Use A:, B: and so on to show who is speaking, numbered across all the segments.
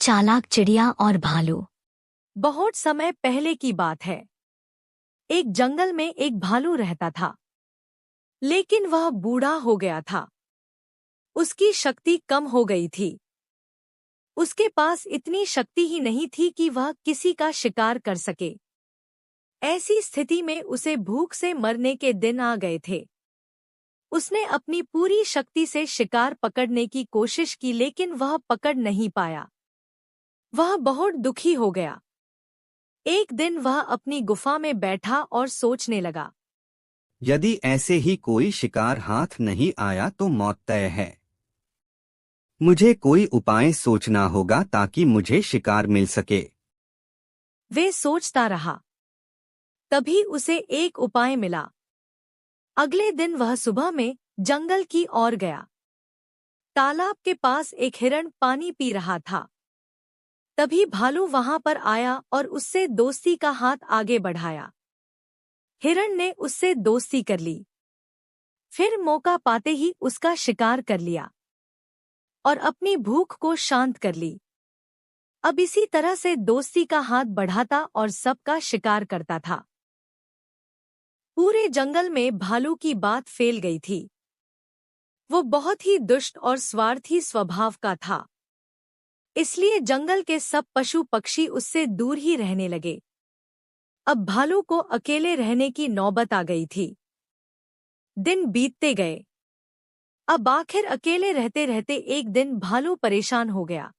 A: चालाक चिड़िया और भालू।
B: बहुत समय पहले की बात है। एक जंगल में एक भालू रहता था, लेकिन वह बूढ़ा हो गया था। उसकी शक्ति कम हो गई थी। उसके पास इतनी शक्ति ही नहीं थी कि वह किसी का शिकार कर सके। ऐसी स्थिति में उसे भूख से मरने के दिन आ गए थे। उसने अपनी पूरी शक्ति से शिकार पकड़ने की कोशिश की, लेकिन वह पकड़ नहीं पाया। वह बहुत दुखी हो गया। एक दिन वह अपनी गुफा में बैठा और सोचने लगा,
C: यदि ऐसे ही कोई शिकार हाथ नहीं आया तो मौत तय है। मुझे कोई उपाय सोचना होगा ताकि मुझे शिकार मिल सके।
B: वे सोचता रहा। तभी उसे एक उपाय मिला। अगले दिन वह सुबह में जंगल की ओर गया। तालाब के पास एक हिरण पानी पी रहा था। तभी भालू वहां पर आया और उससे दोस्ती का हाथ आगे बढ़ाया। हिरण ने उससे दोस्ती कर ली। फिर मौका पाते ही उसका शिकार कर लिया और अपनी भूख को शांत कर ली। अब इसी तरह से दोस्ती का हाथ बढ़ाता और सबका शिकार करता था। पूरे जंगल में भालू की बात फैल गई थी। वो बहुत ही दुष्ट और स्वार्थी स्वभाव का था। इसलिए जंगल के सब पशु पक्षी उससे दूर ही रहने लगे। अब भालू को अकेले रहने की नौबत आ गई थी। दिन बीतते गए। अब आखिर अकेले रहते रहते एक दिन भालू परेशान हो गया।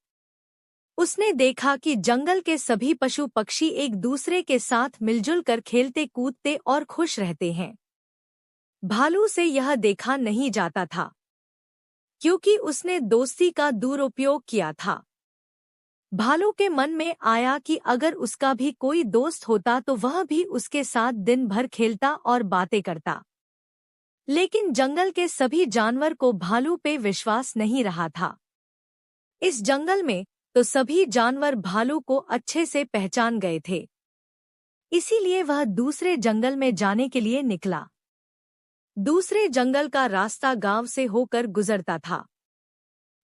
B: उसने देखा कि जंगल के सभी पशु पक्षी एक दूसरे के साथ मिलजुल कर खेलते कूदते और खुश रहते हैं। भालू से यह देखा नहीं जाता था, क्योंकि उसने दोस्ती का दुरुपयोग किया था। भालू के मन में आया कि अगर उसका भी कोई दोस्त होता तो वह भी उसके साथ दिन भर खेलता और बातें करता। लेकिन जंगल के सभी जानवर को भालू पे विश्वास नहीं रहा था। इस जंगल में तो सभी जानवर भालू को अच्छे से पहचान गए थे। इसीलिए वह दूसरे जंगल में जाने के लिए निकला। दूसरे जंगल का रास्ता गांव से होकर गुजरता था।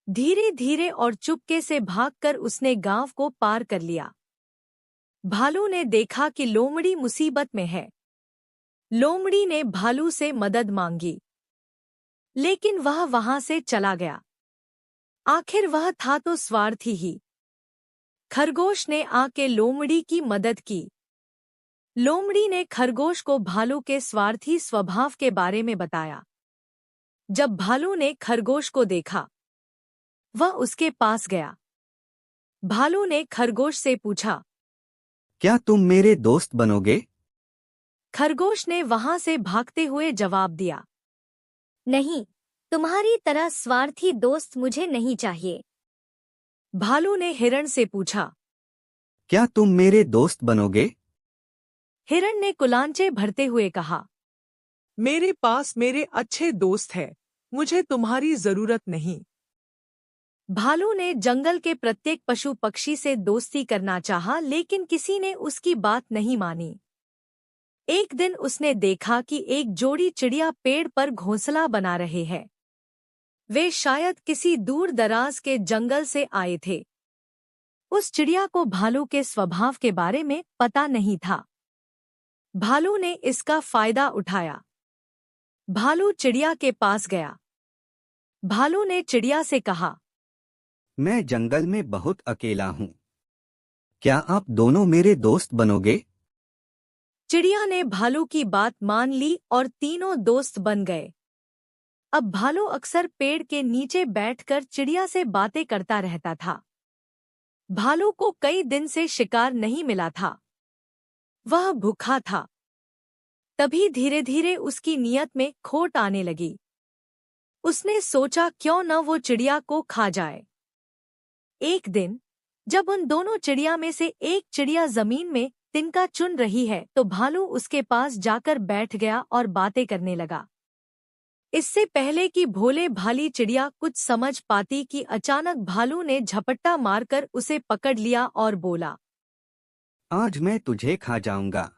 B: धीरे धीरे और चुपके से भागकर उसने गांव को पार कर लिया। भालू ने देखा कि लोमड़ी मुसीबत में है। लोमड़ी ने भालू से मदद मांगी, लेकिन वह वहां से चला गया। आखिर वह था तो स्वार्थी ही। खरगोश ने आके लोमड़ी की मदद की। लोमड़ी ने खरगोश को भालू के स्वार्थी स्वभाव के बारे में बताया। जब भालू ने खरगोश को देखा, वह उसके पास गया। भालू ने खरगोश से पूछा,
C: क्या तुम मेरे दोस्त बनोगे?
B: खरगोश ने वहां से भागते हुए जवाब दिया,
A: नहीं, तुम्हारी तरह स्वार्थी दोस्त मुझे नहीं चाहिए।
B: भालू ने हिरण से पूछा,
C: क्या तुम मेरे दोस्त बनोगे?
B: हिरण ने कुलांचे भरते हुए कहा,
D: मेरे पास मेरे अच्छे दोस्त हैं, मुझे तुम्हारी जरूरत नहीं।
B: भालू ने जंगल के प्रत्येक पशु पक्षी से दोस्ती करना चाहा, लेकिन किसी ने उसकी बात नहीं मानी। एक दिन उसने देखा कि एक जोड़ी चिड़िया पेड़ पर घोंसला बना रहे हैं। वे शायद किसी दूर दराज के जंगल से आए थे। उस चिड़िया को भालू के स्वभाव के बारे में पता नहीं था। भालू ने इसका फायदा उठाया। भालू चिड़िया के पास गया। भालू ने चिड़िया से कहा,
C: मैं जंगल में बहुत अकेला हूँ। क्या आप दोनों मेरे दोस्त बनोगे?
B: चिड़िया ने भालू की बात मान ली और तीनों दोस्त बन गए। अब भालू अक्सर पेड़ के नीचे बैठकर चिड़िया से बातें करता रहता था। भालू को कई दिन से शिकार नहीं मिला था। वह भूखा था। तभी धीरे धीरे उसकी नीयत में खोट आने लगी। उसने सोचा क्यों न वो चिड़िया को खा जाए। एक दिन जब उन दोनों चिड़िया में से एक चिड़िया जमीन में तिनका चुन रही है, तो भालू उसके पास जाकर बैठ गया और बातें करने लगा। इससे पहले कि भोले भाली चिड़िया कुछ समझ पाती कि अचानक भालू ने झपट्टा मारकर उसे पकड़ लिया और बोला,
C: आज मैं तुझे खा जाऊंगा।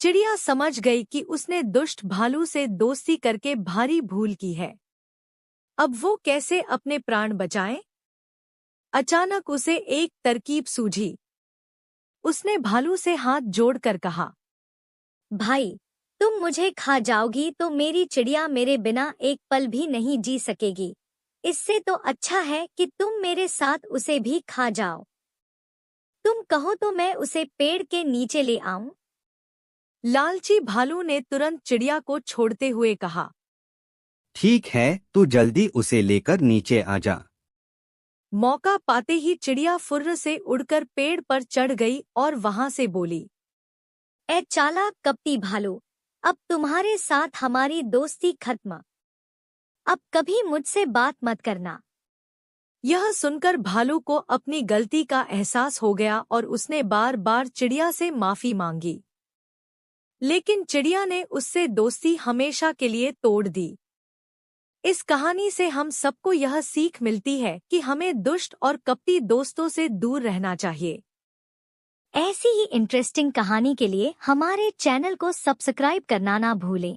B: चिड़िया समझ गई कि उसने दुष्ट भालू से दोस्ती करके भारी भूल की है। अब वो कैसे अपने प्राण बचाए? अचानक उसे एक तरकीब सूझी। उसने भालू से हाथ जोड़कर कहा,
A: भाई, तुम मुझे खा जाओगी तो मेरी चिड़िया मेरे बिना एक पल भी नहीं जी सकेगी। इससे तो अच्छा है कि तुम मेरे साथ उसे भी खा जाओ। तुम कहो तो मैं उसे पेड़ के नीचे ले आऊं?
B: लालची भालू ने तुरंत चिड़िया को छोड़ते हुए कहा।
C: ठीक है, तू जल्दी उसे लेकर नीचे आ जा।
B: मौका पाते ही चिड़िया फुर्र से उड़कर पेड़ पर चढ़ गई और वहां से बोली,
A: ए चालाक कपटी भालू, अब तुम्हारे साथ हमारी दोस्ती खत्म। अब कभी मुझसे बात मत करना।
B: यह सुनकर भालू को अपनी गलती का एहसास हो गया और उसने बार बार चिड़िया से माफी मांगी। लेकिन चिड़िया ने उससे दोस्ती हमेशा के लिए तोड़ दी। इस कहानी से हम सबको यह सीख मिलती है कि हमें दुष्ट और कपटी दोस्तों से दूर रहना चाहिए।
A: ऐसी ही इंटरेस्टिंग कहानी के लिए हमारे चैनल को सब्सक्राइब करना ना भूलें।